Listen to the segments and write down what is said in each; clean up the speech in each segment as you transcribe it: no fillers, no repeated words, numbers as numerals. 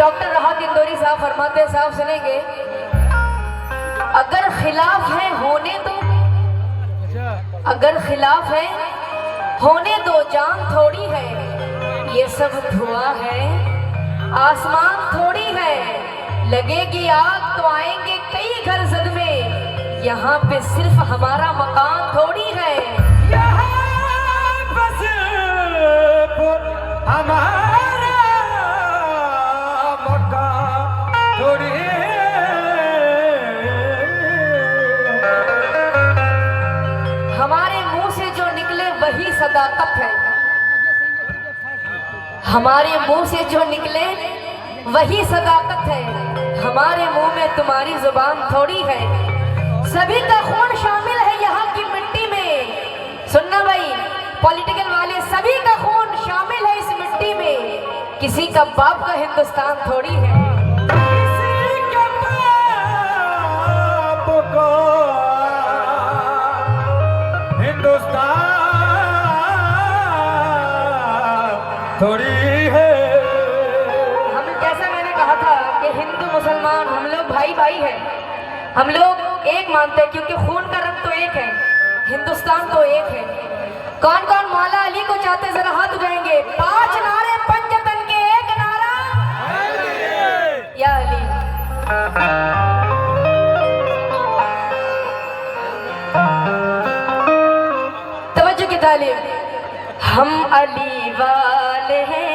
Doctor राहत इंदौरी साहब फरमाते, साहब सुनेंगे, अगर खिलाफ है होने दो, अगर खिलाफ है होने दो, जान थोड़ी है, ये सब धुआं है, आसमान थोड़ी है, लगेगी आग तो आएंगे कई घर सदमे, यहाँ पे सिर्फ हमारा मकान थोड़ी है, यहाँ पे सिर्फ हमारा मकान थोड़ी है। हमारे मुंह से जो निकले वही सदाकत है, हमारे मुंह से जो निकले वही सदाकत है, हमारे मुंह में तुम्हारी जुबान थोड़ी है, सभी का खून शामिल है यहाँ की मिट्टी में। सुनना भाई, पॉलिटिकल वाले, सभी का खून शामिल है इस मिट्टी में, किसी का बाप का हिंदुस्तान थोड़ी है। किसी के बाप को हिंदुस्तान थोड़ी है। हम, जैसा मैंने कहा था कि हिंदू मुसलमान हम लोग भाई भाई हैं, हम लोग एक मानते हैं, क्योंकि खून का रंग तो एक है, हिंदुस्तान तो एक है। कौन कौन मौला अली को चाहते, जरा हाथ उठाएंगे। 5 नारे पंचतन के, एक नारा या अली। तवज्जो की तालीम। हम अली वाले हैं,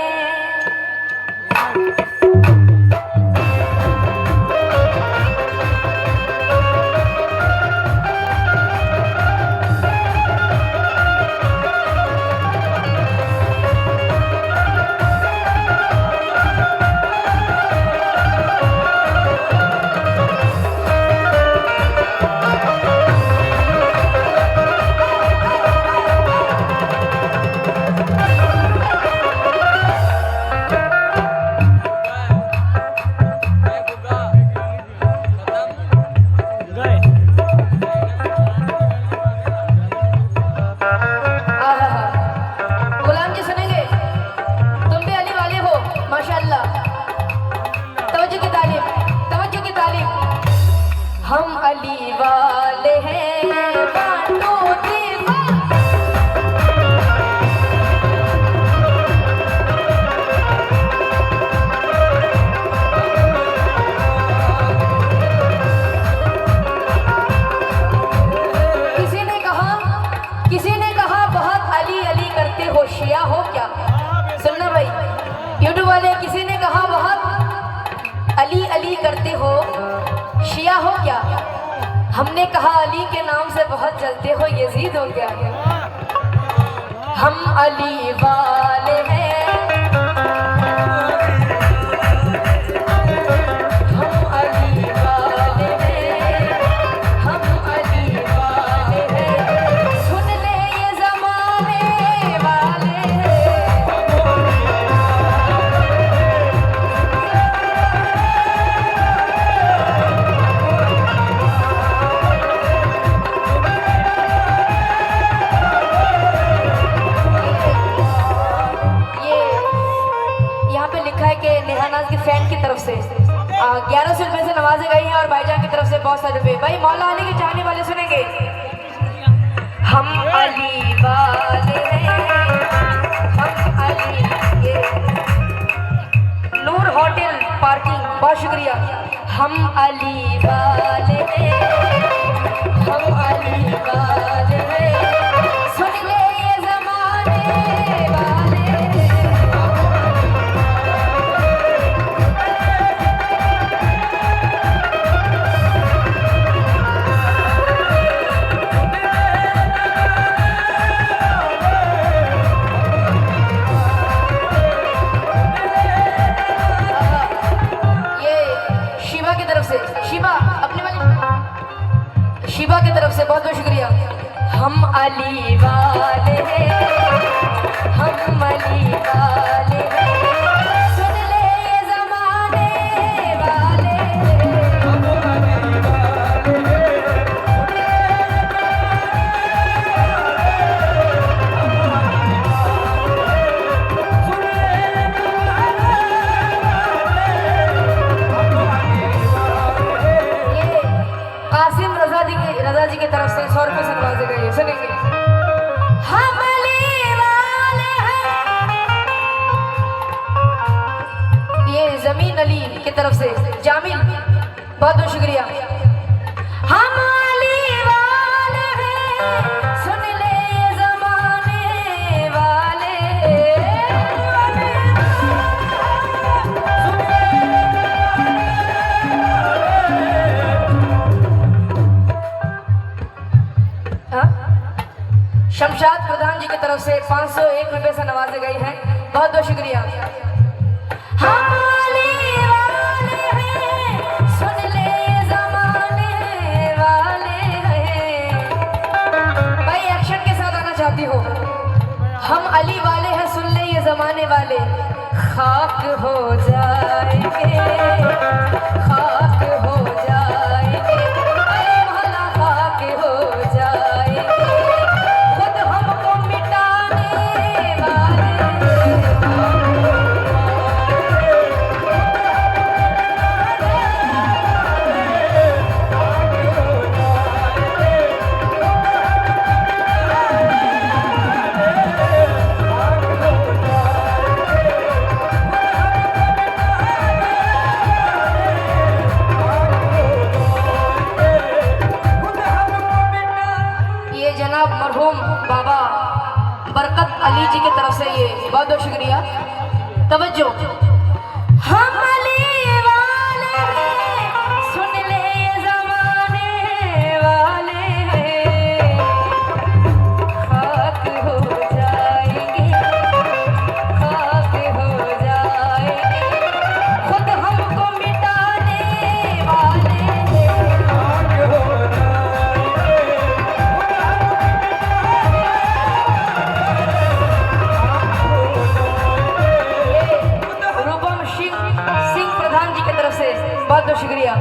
हम अली वाले हैं, बांटो दीवार। किसी ने कहा बहुत अली अली करते हो, शिया हो क्या? सुनना भाई यूट्यूब वाले, किसी ने कहा बहुत अली अली करते हो, शिया हो क्या? हमने कहा अली के नाम से बहुत जलते हो, यजीद हो क्या? हम अली वाले हैं, हम अली वाले हैं, हम अली वाले हैं, सुन ले ये जमाने वाले की फैन की तरफ से 1100 रुपए से नवाजे गई हैं, और भाईजान की तरफ से बहुत सारे रुपए। भाई मौला अली के चाहने वाले सुनेंगे, हम अली वाले हैं, हम अली। ये नूर होटल पार्किंग, बहुत शुक्रिया। हम अली वाले हैं, हम अली वाले हैं, सुन ले ये जमाने वाले। शिवा की तरफ से बहुत बहुत शुक्रिया। हम अली वाले हैं, हम अली वाले हैं, सुन ले ये जमाने वाले। जमीन अली की तरफ से जामिल, बहुत बहुत शुक्रिया। हम अली वाले हैं, सुन ले ये जमाने वाले। शमशाद प्रधान जी की तरफ से 501 रुपए से नवाजे गए हैं, बहुत बहुत शुक्रिया। हम अली वाले हैं, सुन ले ये जमाने वाले हैं। भाई एक्शन के साथ आना चाहती हो। हम अली वाले हैं, सुन ले ये जमाने वाले। खाक हो जाएंगे, खाक हो जाएंगे, अरे भला खाक हो जाएंगे, खुद हमको मिटाने वाले। ये जनाब मरहूम बाबा बरकत अली जी की तरफ से ये बहुत बहुत शुक्रिया। तवज्जो। हम अली वाले हैं, सुन ले ये जमाने वाले हैं। खाक हो जाएंगे, खाक हो जाएंगे, खुद हमको मिटाने वाले हैं। रूपम सिंह प्रधान जी की तरफ से बहुत बहुत शुक्रिया।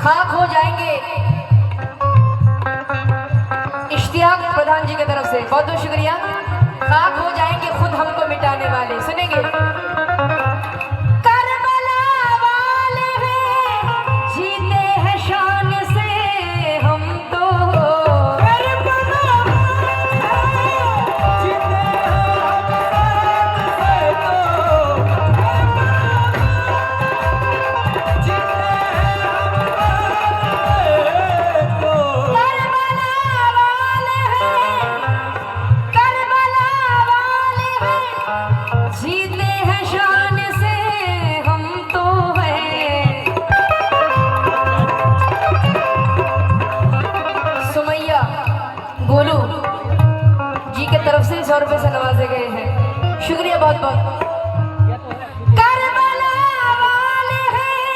खाक हो जाएंगे इश्तियाक प्रधान जी की तरफ से बहुत बहुत शुक्रिया। खाक हो जाएंगे खुद हमको मिटाने वाले। सुनेंगे। करबला वाले हैं, जीते हैं शान से हम तो। जीते हैं शान से हम तो हैं। सुमैया गोलू जी के तरफ से 100 रुपए से नवाजे गए हैं, शुक्रिया बहुत बहुत। करबला वाले हैं,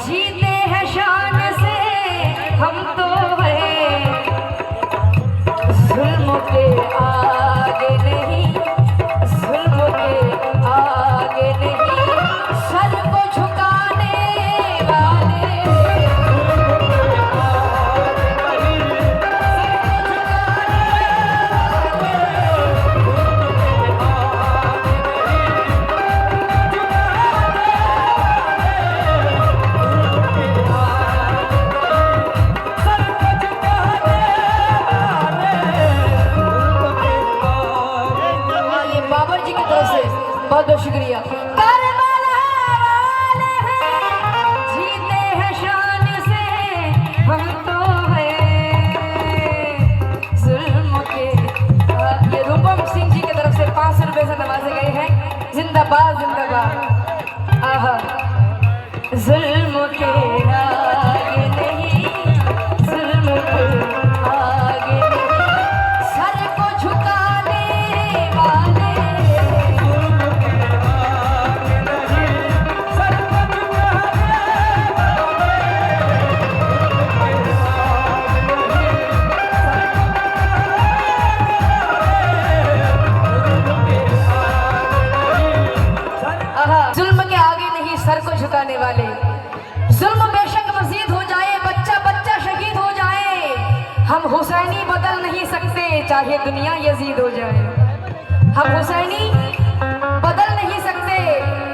जीते हैं शान से हम तो हैं। जुल्म के आगे नहीं, जुल्म के आगे नहीं, सर को झुकाने वाले। ये बाबर जी की तरफ से बहुत बहुत शुक्रिया। करबला वाले हैं, जीते हैं शान से हम तो हैं। जुल्म के ये रूपम सिंह जी की तरफ से 500 रुपए से नवाजे गए हैं, जिंदाबाद जिंदाबाद। आहा। जुल्म के आगे नहीं, जुल्म के आगे नहीं, सर को झुकाने वाले। जुल्म के आगे नहीं, सर को झुकाने वाले। जुल्म बेशक मजीद हो जाए, बच्चा बच्चा शहीद हो जाए, हम हुसैनी बदल नहीं सकते, चाहे दुनिया यजीद हो जाए। हम हुसैनी बदल नहीं सकते,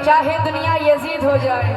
चाहे दुनिया यजीद हो जाए।